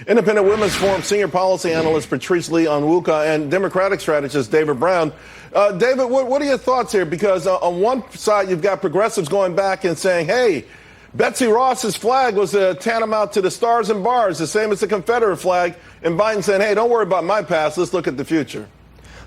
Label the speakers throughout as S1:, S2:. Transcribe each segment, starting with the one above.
S1: Independent Women's Forum senior policy analyst Patrice Lee Onwuka and Democratic strategist David Brown. David, what are your thoughts here? Because on one side, you've got progressives going back and saying, hey, Betsy Ross's flag was tantamount to the stars and bars, the same as the Confederate flag. And Biden saying, hey, don't worry about my past. Let's look at the future.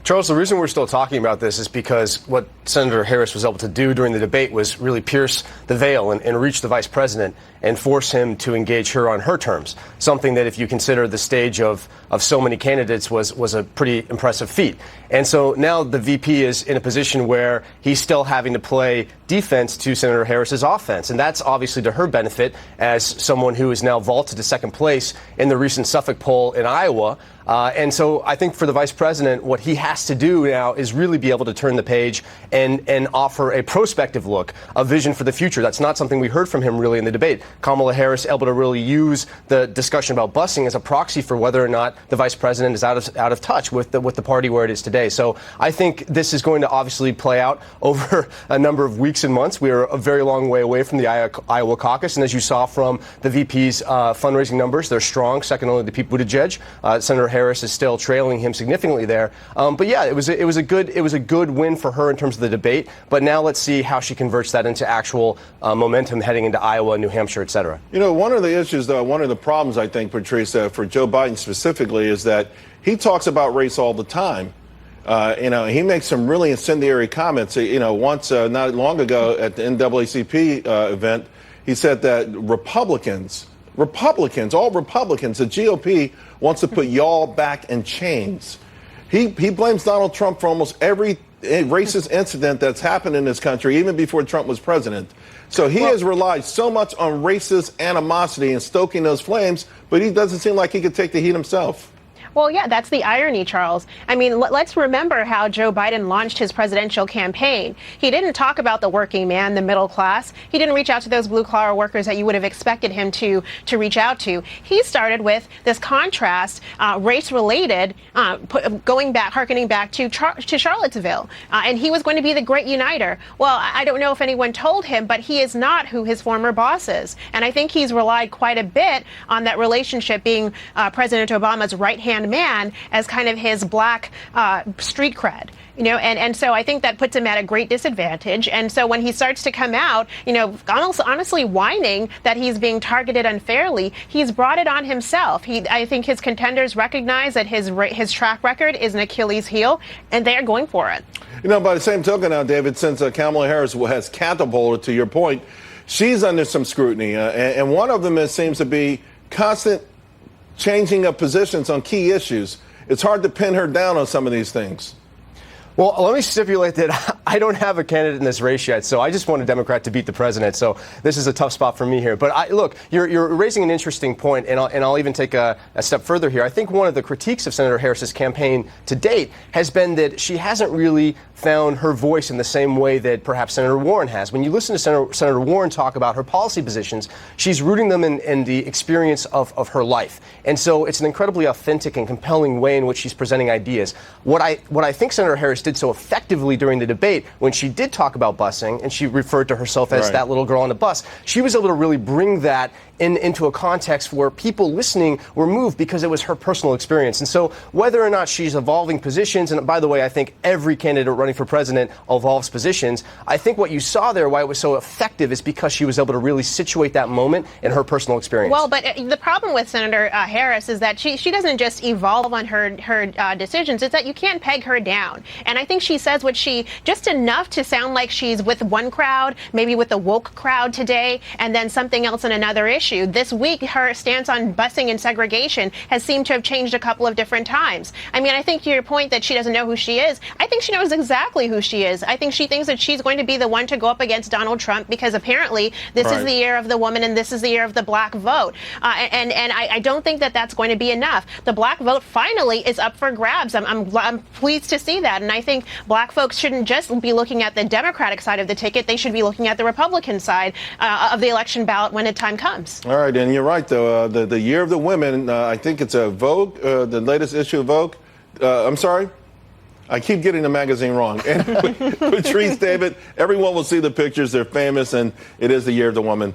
S2: Charles, the reason we're still talking about this is because what Senator Harris was able to do during the debate was really pierce the veil and reach the vice president and force him to engage her on her terms, something that if you consider the stage of so many candidates was a pretty impressive feat. And so now the VP is in a position where he's still having to play defense to Senator Harris's offense. And that's obviously to her benefit as someone who is now vaulted to second place in the recent Suffolk poll in Iowa. And so I think for the vice president, what he has to do now is really be able to turn the page and offer a prospective look, a vision for the future. That's not something we heard from him really in the debate. Kamala Harris able to really use the discussion about busing as a proxy for whether or not the vice president is out of touch with the party where it is today. So I think this is going to obviously play out over a number of weeks and months. We are a very long way away from the Iowa caucus. And as you saw from the VP's fundraising numbers, they're strong, second only to Pete Buttigieg. Senator Harris is still trailing him significantly there. But yeah, it was a good win for her in terms of the debate. But now let's see how she converts that into actual momentum heading into Iowa, New Hampshire, et cetera.
S1: You know, one of the issues, though, one of the problems, I think, Patrice, for Joe Biden specifically, is that he talks about race all the time. He makes some really incendiary comments. Once not long ago at the NAACP event, he said that Republicans, all Republicans, the GOP wants to put y'all back in chains. He blames Donald Trump for almost every racist incident that's happened in this country, even before Trump was president. So he has relied so much on racist animosity and stoking those flames, but he doesn't seem like he could take the heat himself.
S3: Well, yeah, that's the irony, Charles. I mean, let's remember how Joe Biden launched his presidential campaign. He didn't talk about the working man, the middle class. He didn't reach out to those blue-collar workers that you would have expected him to reach out to. He started with this contrast, race-related, harkening back to Charlottesville. And he was going to be the great uniter. Well, I don't know if anyone told him, but he is not who his former boss is. And I think he's relied quite a bit on that relationship being President Obama's right-hand man as kind of his black street cred, and so I think that puts him at a great disadvantage. And so when he starts to come out, honestly whining that he's being targeted unfairly, he's brought it on himself. I think his contenders recognize that his track record is an Achilles heel, and they are going for it.
S1: By the same token now, David, since Kamala Harris has catapulted, to your point, she's under some scrutiny, and one of them seems to be constant changing of positions on key issues. It's hard to pin her down on some of these things.
S2: Well, let me stipulate that I don't have a candidate in this race yet, so I just want a Democrat to beat the president. So this is a tough spot for me here. But look, you're raising an interesting point, and I'll even take a step further here. I think one of the critiques of Senator Harris's campaign to date has been that she hasn't really found her voice in the same way that perhaps Senator Warren has. When you listen to Senator Warren talk about her policy positions, she's rooting them in the experience of her life. And so it's an incredibly authentic and compelling way in which she's presenting ideas. What I think Senator Harris did so effectively during the debate when she did talk about busing, and she referred to herself as that little girl on the bus, she was able to really bring that into a context where people listening were moved because it was her personal experience. And so whether or not she's evolving positions, and by the way, I think every candidate running for president evolves positions, I think what you saw there, why it was so effective, is because she was able to really situate that moment in her personal experience.
S3: Well, but the problem with Senator Harris is that she doesn't just evolve on her decisions. It's that you can't peg her down. And I think she says just enough to sound like she's with one crowd, maybe with the woke crowd today, and then something else in another issue. This week, her stance on busing and segregation has seemed to have changed a couple of different times. I mean, I think to your point that she doesn't know who she is, I think she knows exactly who she is. I think she thinks that she's going to be the one to go up against Donald Trump because apparently this is the year of the woman and this is the year of the black vote. And I don't think that that's going to be enough. The black vote finally is up for grabs. I'm pleased to see that. And I think black folks shouldn't just be looking at the Democratic side of the ticket. They should be looking at the Republican side of the election ballot when the time comes.
S1: All right, and you're right, though. The Year of the Women, I think it's a Vogue, the latest issue of Vogue. I'm sorry? I keep getting the magazine wrong. Anyway, Patrice, David, everyone will see the pictures. They're famous, and it is the Year of the Woman.